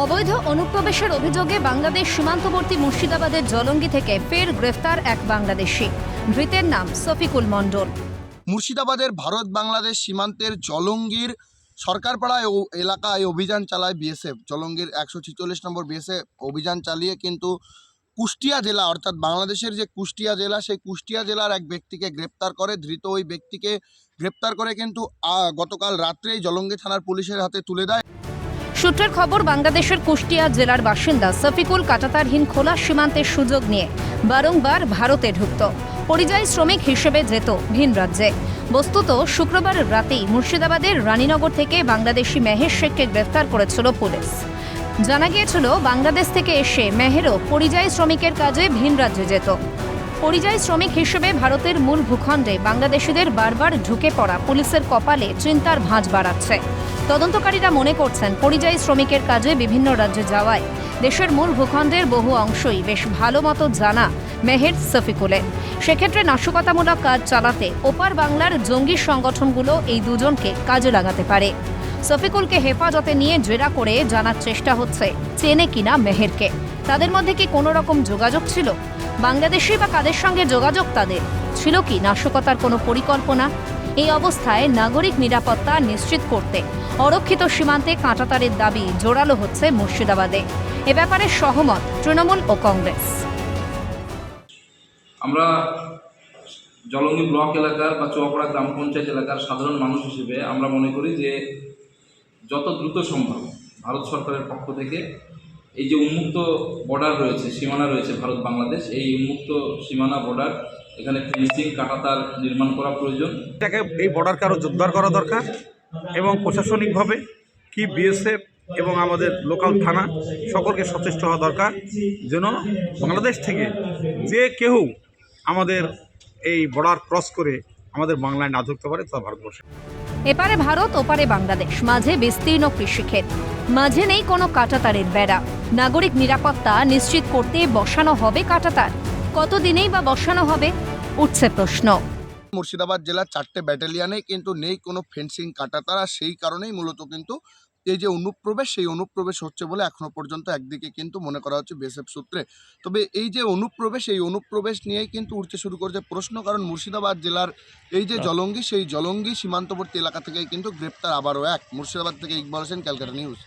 অবৈধ অনুপ্রবেশের অভিযোগে বাংলাদেশ সীমান্তবর্তী মুর্শিদাবাদের জলঙ্গি থেকে ফের গ্রেফতার এক বাংলাদেশি। ধৃতের নাম শফিকুল মণ্ডল। মুর্শিদাবাদের ভারত বাংলাদেশ সীমান্তের জলঙ্গির সরকারপাড়া এলাকায় অভিযান চালায় বিএসএফ। জলঙ্গির 146 নম্বর বিএসএফ অভিযান চালিয়ে কিন্তু কুষ্টিয়া জেলা অর্থাৎ বাংলাদেশের যে কুষ্টিয়া জেলা, সেই কুষ্টিয়া জেলার এক ব্যক্তিকে গ্রেপ্তার করে। ধৃত ওই ব্যক্তিকে গ্রেপ্তার করে কিন্তু গতকাল রাত্রেই জলঙ্গি থানার পুলিশের হাতে তুলে দেয়। সূত্রের খবর, বাংলাদেশের কুষ্টিয়া জেলার বাসিন্দা শফিকুল কাঁটাতারহীন খোলা সীমান্তের সুযোগ নিয়ে বারংবার ভারতে ঢুকত। পরিযায়ী শ্রমিক হিসেবে যেত ভিন রাজ্যে। বস্তুত শুক্রবার রাতেই মুর্শিদাবাদের রানীনগর থেকে বাংলাদেশি মেহের শেখকে গ্রেফতার করেছিল পুলিশ। জানা গিয়েছিল, বাংলাদেশ থেকে এসে মেহেরও পরিযায়ী শ্রমিকের কাজে ভিন রাজ্যে যেত। পরিযায়ী শ্রমিক হিসেবে ভারতের মূল ভূখণ্ডে বাংলাদেশিদের বারবার ঢুকে পড়া পুলিশের কপালে চিন্তার ভাঁজ বাড়াচ্ছে। তদন্তকারীরা মনে করছেন, পরিযায়ী শ্রমিকের কাজে বিভিন্ন রাজ্যে যাওয়ায় দেশের মূল ভূখণ্ডের বহু অংশই বেশ ভালো মতো জানা মেহের শফিকুলের। সেক্ষেত্রে নাশকতামূলক কাজ চালাতে ওপার বাংলার জঙ্গি সংগঠনগুলো এই দুজনকে কাজে লাগাতে পারে। শফিকুলকে হেফাজতে নিয়ে জেরা করে জানার চেষ্টা হচ্ছে চেনে কিনা মেহেরকে, তাদের মধ্যে কি কোনো রকম যোগাযোগ ছিল, বাংলাদেশি বা কাদের সঙ্গে যোগাযোগ তাদের ছিল, কি নাশকতার কোনো পরিকল্পনা। এই অবস্থায় নাগরিক নিরাপত্তা নিশ্চিত করতে অরক্ষিত সীমান্তে কাঁটাতারের দাবি জোরালো হচ্ছে মুর্শিদাবাদে। এ ব্যাপারে সহমত তৃণমূল ও কংগ্রেস। আমরা জলঙ্গি ব্লক এলাকার বা চুয়াপাড়া গ্রাম পঞ্চায়েত এলাকার সাধারণ মানুষ হিসেবে আমরা মনে করি যে যত দ্রুত সম্ভব ভারত সরকারের পক্ষ থেকে এই যে উন্মুক্ত বর্ডার রয়েছে, সীমানা রয়েছে ভারত বাংলাদেশ, এই উন্মুক্ত সীমানা বর্ডার এখানে ফেন্সিং কাঁটাতার নির্মাণ করা প্রয়োজন। এটাকে এই বর্ডারকে আরও জোরদার করা দরকার এবং প্রশাসনিকভাবে কি বিএসএফ এবং আমাদের লোকাল থানা সকলকে সচেষ্ট হওয়া দরকার, যেন বাংলাদেশ থেকে যে কেউ আমাদের এই বর্ডার ক্রস করে আমাদের বাংলায় না ঢুকতে পারে তা ভারতবর্ষে। এপারে ভারত, ওপারে বাংলাদেশ, মাঝে বিস্তীর্ণ কৃষিক্ষেত, মাঝে নেই কোনো কাঁটাতারের বেড়া। নাগরিক নিরাপত্তা নিশ্চিত করতে বসানো হবে কাঁটাতার। কতদিনেই বা বসানো হবে, উঠছে প্রশ্ন। মুর্শিদাবাদ জেলার 4টে ব্যাটালিয়ানে কিন্তু নেই কোনো ফেন্সিং কাঁটাতার, আর সেই কারণেই মূলত কিন্তু এই যে অনুপ্রবেশ, সেই অনুপ্রবেশ হচ্ছে বলে এখনো পর্যন্ত একদিকে কিন্তু মনে করা হচ্ছে বিএসএফ সূত্রে। তবে এই যে অনুপ্রবেশ, এই অনুপ্রবেশ নিয়েই কিন্তু উঠতে শুরু করেছে প্রশ্ন, কারণ মুর্শিদাবাদ জেলার এই যে জলঙ্গি, সেই জলঙ্গি সীমান্তবর্তী এলাকা থেকেই কিন্তু গ্রেপ্তার আবারও এক। মুর্শিদাবাদ থেকে ইকবাল হোসেন, ক্যালকাটা নিউজ।